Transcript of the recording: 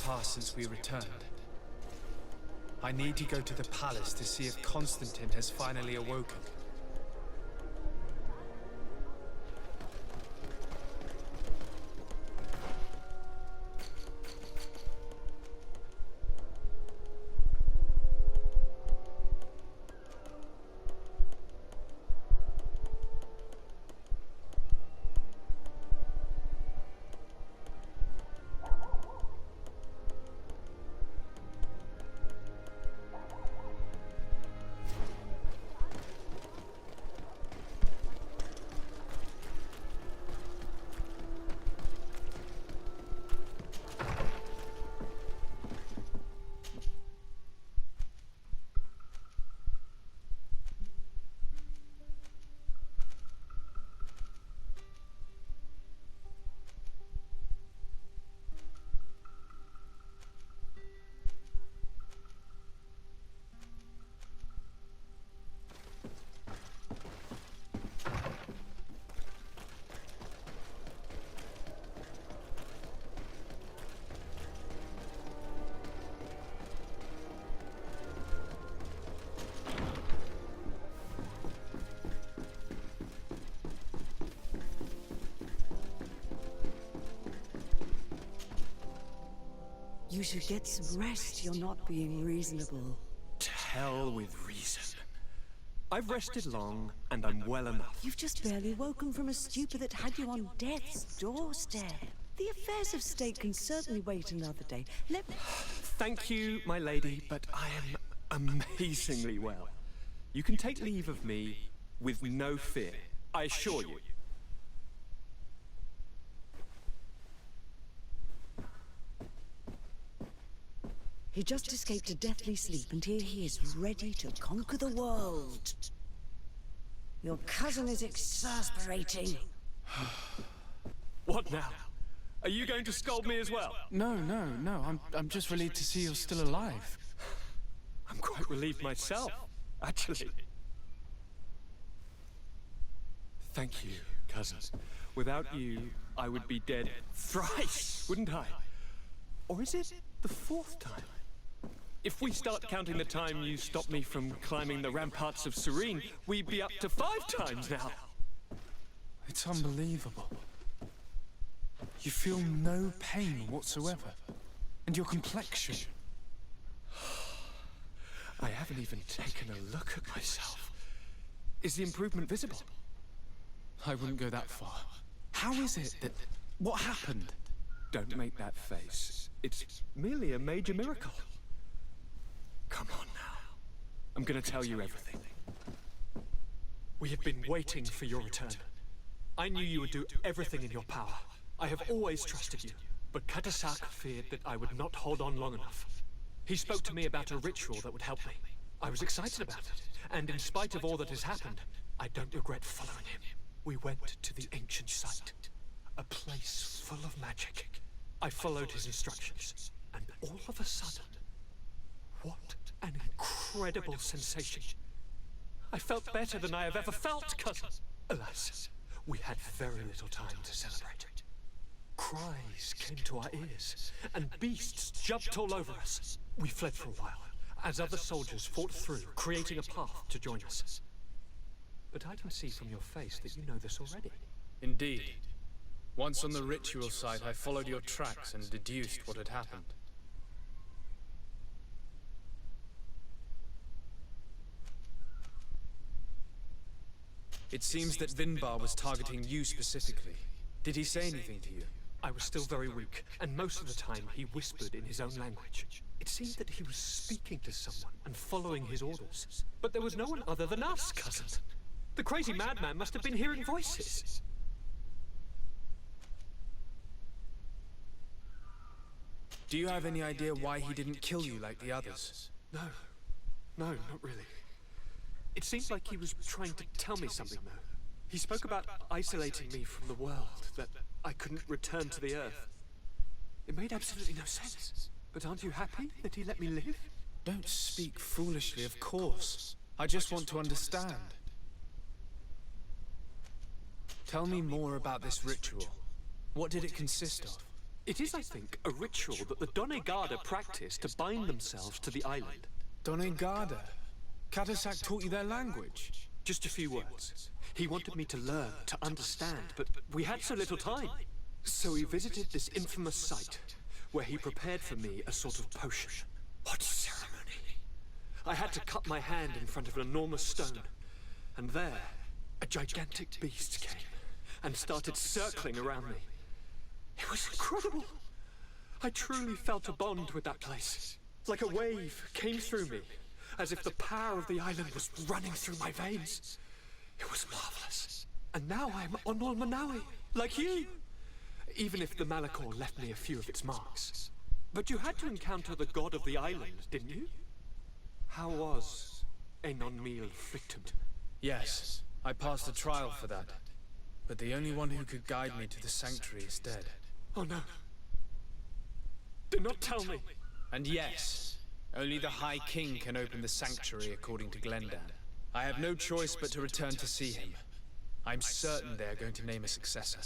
passed since we returned. I need to go to the palace to see if Constantine has finally awoken. You should get some rest. You're not being reasonable. To hell with reason. I've rested long, and I'm well enough. You've just barely woken from a stupor that had you on death's doorstep. The affairs of state can certainly wait another day. Thank you, my lady, but I am amazingly well. You can take leave of me with no fear, I assure you. He just escaped a deathly sleep, and here he is, ready to conquer the world. Your cousin is exasperating. What now? Are you going to scold me as well? No. I'm just relieved to see you're still alive. I'm quite relieved myself, actually. Thank you, cousin. Without you, I would be dead thrice, wouldn't I? Or is it the fourth time? If we start counting the time you stopped me from climbing the ramparts of Serene, we'd be up to 5 times now. It's unbelievable. You feel no pain whatsoever. And your complexion. I haven't even taken a look at myself. Is the improvement visible? I wouldn't go that far. How is it that... What happened? Don't make that face. It's merely a major miracle. Come on now. I'm gonna tell you everything. We have been waiting for your return. I knew you would do everything in your power. I have always trusted you, but Katasak feared that I would not hold on long enough. He spoke to me about a ritual that would help me. I was excited about it, and in spite of all that has happened, I don't regret following him. We went to the ancient site, a place full of magic. I followed his instructions, and all of a sudden, what an incredible sensation. I felt better than I have ever felt, cousin. Alas, we had very little time to celebrate. Cries came to our ears, and beasts jumped all over us. We fled for a while, as other soldiers fought through, creating a path to join us. But I can see from your face that you know this already. Indeed. Once on the ritual site, I followed your tracks and deduced what had happened. It seems that Vinbar was targeting you specifically. Did he say anything to you? I was still very weak, and most of the time he whispered in his own language. It seemed that he was speaking to someone and following his orders. But there was no one other than us, cousin. The crazy madman must have been hearing voices. Do you have any idea why he didn't kill you like the others? No, not really. It seemed like he was trying to tell me something, though. He spoke about isolating me from the world, that I couldn't return to the Earth. It made absolutely no sense. But aren't you happy that he let me live? Don't speak foolishly, of course. I just want to understand. Tell me more about this ritual. What did it consist of? It is, I think, a ritual that the Donegada practice to bind themselves to the island. Donegada? Katasak taught you their language? Just a few words. He wanted me to learn, to understand, but we had so little time. So we visited this infamous site, where he prepared for me a sort of potion. What ceremony! I had to cut my hand in front of an enormous stone, and there, a gigantic beast came, and started circling around me. It was incredible! I truly felt a bond with that place. Like a wave came through me, as if the power of the island was running through my veins. It was marvelous. And now I'm Onol Manawi, like you! Even if the Malachor left me a few of its marks. But you had to encounter the god of the island, didn't you? How was Enon Mil Frictum? Yes, I passed a trial for that. But the only one who could guide me to the sanctuary is dead. Oh no. Do not tell me. And yes, only the High King can open the sanctuary according to Glendan. I have no choice but to return to see him. I'm certain they are going to name a successor.